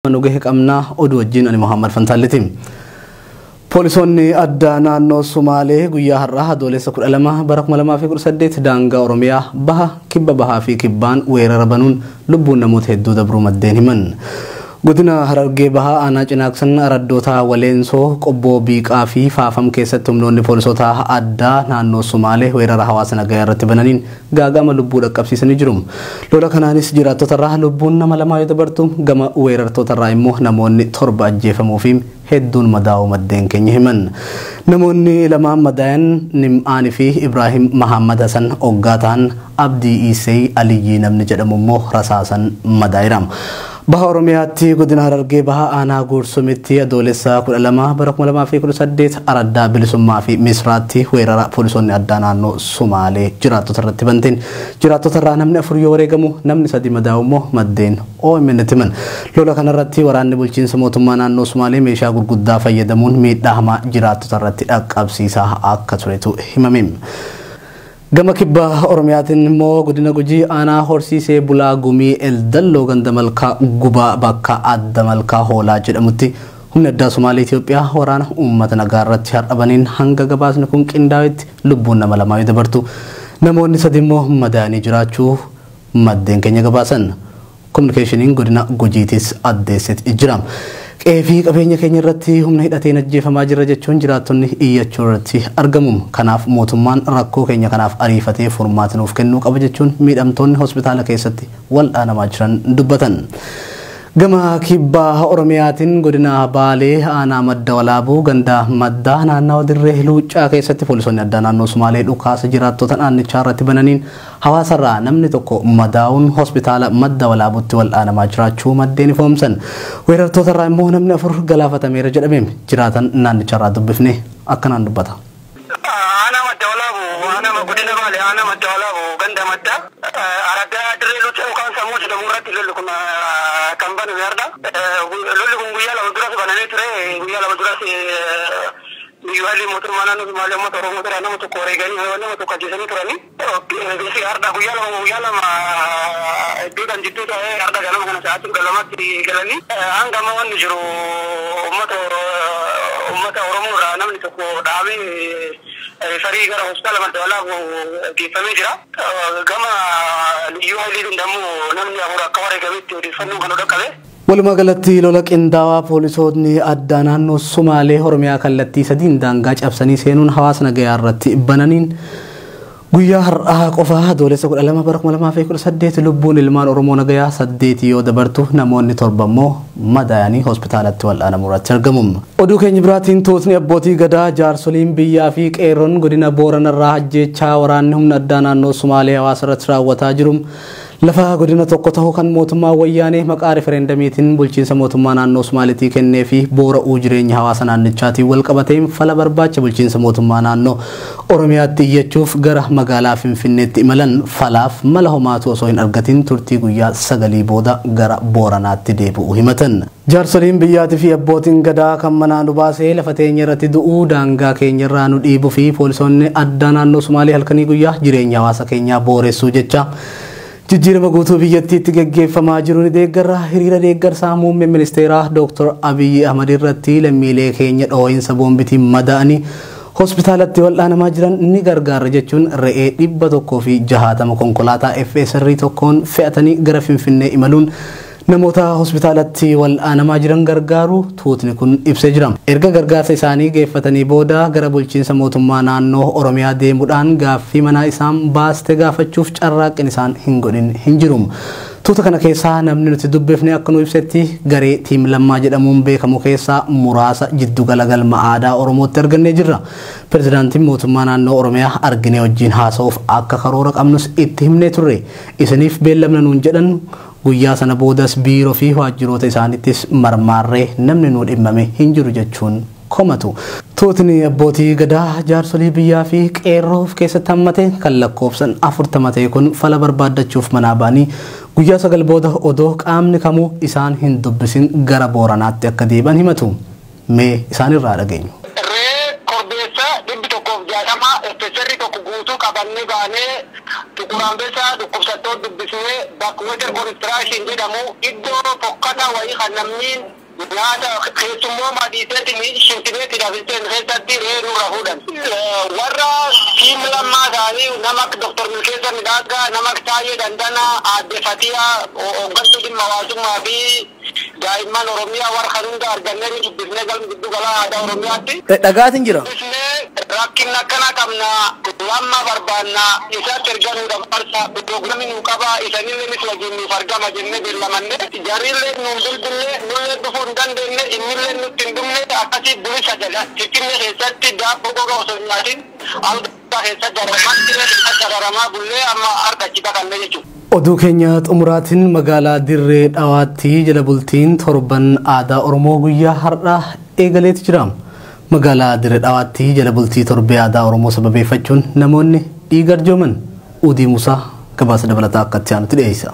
nuge qamna odu wajjin ani Muhammad Fantalitim. Polisonni adda naannoo Somaalee guyyaa har'aa adoolessa 12 bara 2018 daangaa Oromiyaa baha kibba bahaa fi kibbaan weerara banuun lubbuun namoota hedduu dabruu maddeen himan. Godina Harargee bahaa aanaa Cinaaqsan araddoota Waleensoo Qobboo Biiqaa fi Faafam keessatti humnoonni poolisoota addaa naannoo Somaalee weerara hawaasa nagaa irratti bananiin gaagama lubbuu dhaqqabsiisanii jiru. Lola kanaanis jiraattota irraa lubbuun nama lamaa yoo dabartu gama weerartoota irraa immoo namoonni 7 ajjeefamuu fi hedduun madaa'uu maddeen keenya himan. Namoonni lamaan madaa'an Nim'aanii fi Ibrahim Muhammad Hassan Oggaataan Abdii Isee Aliyyi namni jedhamu immoo rasaasan madaa'eera. Baha Oromiyaatti godina Harargee bahaa aanaa Guursumitti adoolessa 12 bara 2018 araddaa bilisummaa fi Misraatti weerara poolisoonni addaa naannoo Somaalee jiraattota irratti banteen jiraattota irraa namni 4 yoo wareegamu namni 3 madaa'u immoo maddeen OMN himan. Lola kanarratti waraanni bulchiinsa mootummaa naannoo Somaalee meeshaa gurguddaa fayyadamuun miidhaa hamaa jiraattota irratti dhaqqabsiisaa akka turetu himame. Gama kibba Oromiyaatiin immoo godina Gujii aanaa Horsiisee Bulaa Gumii Eldalloo ganda malkaa gubaa bakka adda malkaa hoolaa jedhamutti humna addaa Somaalee Itoophiyaa waraana uummata nagaa irratti hardhabaniin hanga gabaasni kun qindaa'etti lubbuun nama lamaa yoo dabartu namoonni 3 immoo madaa'anii jiraachuu maddeen keenya gabaasan. Kominikeeshiniin godina Gujiitis addeessetti jira. Qeefii qabeenya keenya irratti humna hidhateen ajjeefamaa jira jechuun jiraattonni iyyachuu irratti argamu. Kanaaf mootummaan rakkoo keenya kanaaf ariifatee furmaata nuuf kennuu qaba jechuun miidhamtoonni hospitaala keessatti wal'aanamaa jiran dubbatan. Gama kibba Oromiyaatiin godina Baalee aanaa Madda Walaabuu ganda Maddaa naannawaa Dirree Luuccaa keessatti poolisoonni addaa naannoo Somaalee dhukaasa jiraattota naannichaa irratti bananiin hawaasa irraa namni tokko madaa'uun hospitaala Madda Walaabuutti wal'aanamaa jiraachuu maddeen ifoomsan. Weerartoota irraa immoo namni 4 galaafatameera jedhame jiraatan naannichaa irraa dubbifne akkanaan dubbata. Aanaa Madda Walaabuu aanaa godina Baalee aanaa Madda Walaabuu ganda Madda araddaa Dirree Luuccaa kan sammuu jedhamu irratti lolli kun kan banu yaada lolli kun guyyaa lama duras banamee ture guyyaa lama duras Yuwali mootummaa naannoo Somaalee uummata Oromoo irraa nama tokko wareeganii nama tokko ajjeesanii turanii har'a guyyaa lama iddoodhaan jidduu ta'ee har'a ganama kana sa'aatii 12tti galanii hanga amma wanni jiru uummata Oromoo irraa namni tokko dhaabee farii gara hospitaala Madda Walaabuu geeffamee jira. Gama liyyuu hailiitiin dammoo namni 4 akka wareegametti odeeffannoo kan dhaqqabe. Walumaa galatti lola qindaawaa poolisoonni addaa naannoo Somaalee Oromiyaa kallattii 3 daangaa cabsanii seenuun hawaasa nagaa irratti bananiin guyyaa har'aa qofaa adoolessa 12 bara 2018 lubbuun ilmaan Oromoo nagaa 8 yoo dabartu namoonni 7 immoo madaa'anii hospitaalatti wal'aanamuu irratti argamu. Oduu keenya biraatiin tuutni abbootii gadaa jaarsoliin biyyaa fi qeerroon godina Booranarraa ajjeechaa waraanni humna addaa naannoo Somaalee hawaasa irratti raawwataa jiru. Lafa godina tokko ta'uu kan mootummaa wayyaanee maqaa referendamiitiin bulchiinsa mootummaa naannoo Somaaliitii kennee fi boora'uu jireenya hawaasa naannichaatiin wal qabateen fala barbaacha bulchiinsa mootummaa naannoo Oromiyaatti iyyachuuf gara magaalaa Finfinneetti imalan falaaf mala homaatu osoo hin argatin turtii guyyaa 9 booda gara Booranaatti deebi'uu himatan. Jaarsoliin biyyaatii fi abbootiin gadaa kan manaa nu baasee lafa teenya irratti du'uu daangaa keenya irraa nu dhiibuu fi poolisoonni addaa naannoo Somaalee halkanii guyyaa jireenya hawaasa keenyaa booressuu jecha jijjiirama guutuu biyyattiitti gaggeeffamaa jiru ni deeggarra. Hiriira deeggarsaa muummee ministeeraa Dr. Abiy Ahmad irratti lammiilee keenya dhoo'insa boombitiin madaa'anii hospitaalatti wal'aanamaa jiran ni gargaara jechuun re'ee 160 konkolaataa FSR tokkoon fe'atanii gara Finfinnee imaluun namoota hospitaalatti wal'aanamaa jiran gargaaru tuutni kun ibsee jira. Erga gargaarsa isaanii geeffatanii booda gara bulchiinsa mootummaa naannoo Oromiyaa deemuudhaan gaaffii manaa isaan baaste gaafachuuf carraaqqin isaan hin godhin hin jiru. Tuuta kana keessaa namni nuti dubbifne akka nu ibsetti garee tiim lammaa jedhamuun beekamu keessaa muraasa jiddugala galma aadaa Oromootti argannee jirra. Pirezidaantiin mootummaa naannoo Oromiyaa arginee wajjin haasa'uuf akka karoora qabnus itti himnee turre. Isiniif beellamna nuun jedhan guyyaa sana boodas biiroo fi waajjiroota isaanittis marmaarree namni nu dhimmame hin jiru jechuun komatu. Tuutni abbootii gadaa jaarsolii biyyaa fi qeerroof keessatti hammate kan lakkoofsan 40 ta'e kun fala barbaaddachuuf manaa ba'anii guyyaa 9 booda odoo qaamni kamuu isaan hin dubbisin gara Booranaatti akka deebi'an himatu. Mee isaanirraa dhageenyu. Especially tokko guutuu qabannee baanee tukuraan beesaa dhukkubsattoota dubbisnee bakka water construction jedhamu iddoo fokkata wayi kanamnin nyaata keessummoo madiiseeti ni shintineeti dhabinteen keessatti reeru rahuudhan warra tiim lammaa ta'anii nama Dr. Milkeessa Midhagaa nama Taayee Dandana Aadde Fatiyaa hooggantuu dhimma hawaasummaa fi daa'imman Oromiyaa warra kan hunda argannee ni dubbifnee galma giddu galaa aadaa Oromiyaatti. Dhagaatiin jira. Rakkin akkana qabna lamma barbaanna isaatti erganuudhaan farsa pirogiraamii nu qaba isanillee nis wajjin nuuf argama jennee beellamanne jarillee nuun bilbilee nullee dhufuu hin dandeenye innillee nutti hin dhumne akkasii bilisa jedha Finfinnee keessatti daabboo goga osoo hin nyaatin algaa keessa jararamaa bullee amma argachita kanne jechuudha. Oduu keenya xumuraatiin magaalaa Dirree Dhawaatti jala bultiin torban aadaa Oromoo guyyaa har'aa eegaleeti jira. Magaalaa Dirree Dhawaatti jala bultii torbee aadaa Oromoo sababeeffachuun namoonni dhiiga arjooman Udii Musaa gabaasa dabalataa akka itti aanutti dhiyeessa.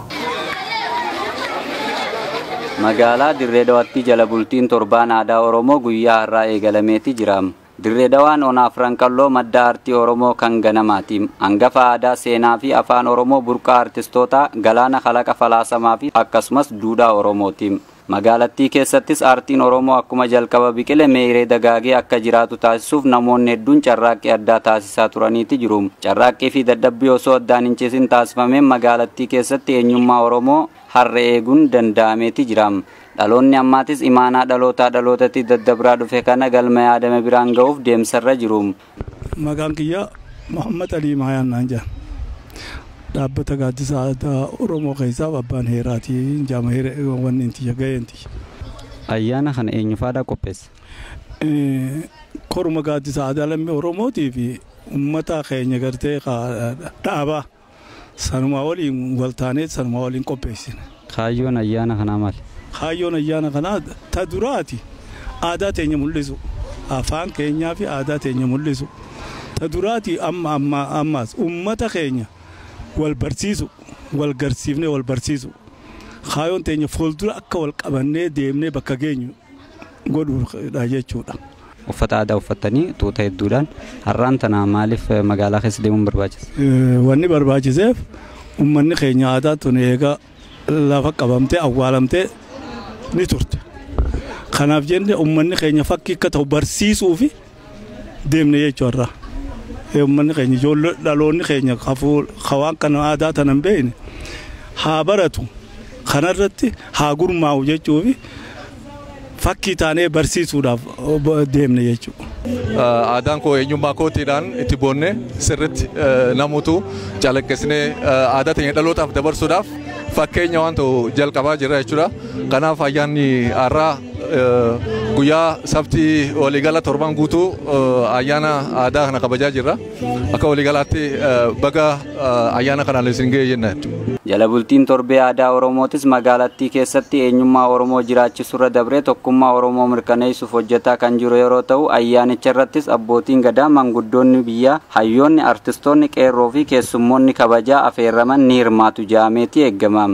Magaalaa Dirree Dhawaatti jala bultiin torbaan aadaa Oromoo guyyaa har'aa eegalameeti jira. Dirree Dhawaan onaaf ranqalloo madda aartii Oromoo kan ganamaati. Hangafa aadaa seenaa fi afaan Oromoo burqaa aartistoota galaana kalaqa falaasamaa fi akkasumas duudhaa Oromooti. Magaalattii keessattis aartiin Oromoo akkuma jalqaba biqile meeree dagaagee akka jiraatu taasisuuf namoonni hedduun carraaqqii addaa taasisaa turaniiti jiru. Carraaqqii fi dadhabbii osoo addaan hin ciisin taasifameen magaalattii keessatti eenyummaa Oromoo har'a eeguun danda'ameeti jira. Dhaloonni ammaatis imaanaa dhalootaa dhalootatti daddabraa dhufe kana galma yaadame biraan ga'uuf deemsarra jiru. Maqaan kiyya Muhammad Ali Maayaan naan jedhama. Dhaabbata gaaddisa aadaa Oromoo keessaa abbaan heeraati jaama wanni inti ga'eenti. Ayyaana kana eenyufaadhaa qopheessa? Koruma gaaddisa aadaa lammii Oromootii fi uummata keenya gartee dhaabaa sanuma waliin waltaanee sanuma waliin qopheessina. Kaayyoon ayyaana kanaa maali? Kaayyoon ayyaana kanaa ta duraati aadaa teenya mul'isu afaan keenyaa fi aadaa teenya mul'isu ta duraati ammaas uummata keenya wal barsiisu wal garsiifnee wal barsiisu kaayyoon teenya fuuldura akka wal qabannee deemnee bakka geenyu godhuudha jechuudha. Uffata aadaa uffatanii tuuta hedduudhaan har'aan tana maaliif magaalaa keessa deemuun barbaachisa? Wanni barbaachiseef uummanni keenya aadaa tun eega lafa qabamtee awwaalamtee ni turte. Kanaaf jenne uummanni keenya fakkii akka ta'u barsiisuu fi deemne jechuudha. Uummanni keenya ijoollee dhaloonni keenya hawaan kana aadaa tana hin beekne haa baratu kanarratti haa gurmaa'u jechuufi fakkii taanee barsiisuudhaaf deemne jechuudha. Aadaan koo eenyummaa kootiidhaan itti boonne sirriitti namuutu calaqqisnee aadaa teenya dhalootaaf dabarsuudhaaf fakkeenya waan ta'u jalqabaa jirra jechuudha. Kanaaf ayyaanni har'aa guyyaa sabtii waliigala torban guutuu ayyaana aadaa kana kabajaa jirra. Akka waliigalaatti baga ayyaana kanaan isin ga'e jenna. Jala bultiin torbee aadaa Oromootis magaalattii keessatti eenyummaa Oromoo jiraachisurra dabree tokkummaa Oromoo mirkaneessuuf hojjetaa kan jiru yeroo ta'u ayyaanicha irrattis abbootiin gadaa manguddoonni biyyaa hayyoonni artistoonni qeerroo fi keessummoonni kabajaa afeerraman ni hirmaatu jaameetii eeggama.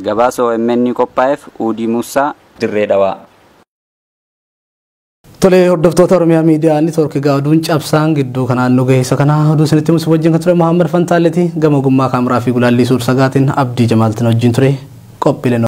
Gabaasa OMN qophaa'eef Udii Musaa Dirree Dhawaa. Tole hordoftoota Oromiyaa miidiyaa neetwoorkii gaaduun cabsaan gidduu kanaan nu ga'eessa kana oduu isinitti musu wajjin kan ture Muhammad Fantaaleeti gama gummaa kaameraa fi gulaallee suur sagaatiin Abdii Jamaaltiin wajjin ture qophiileen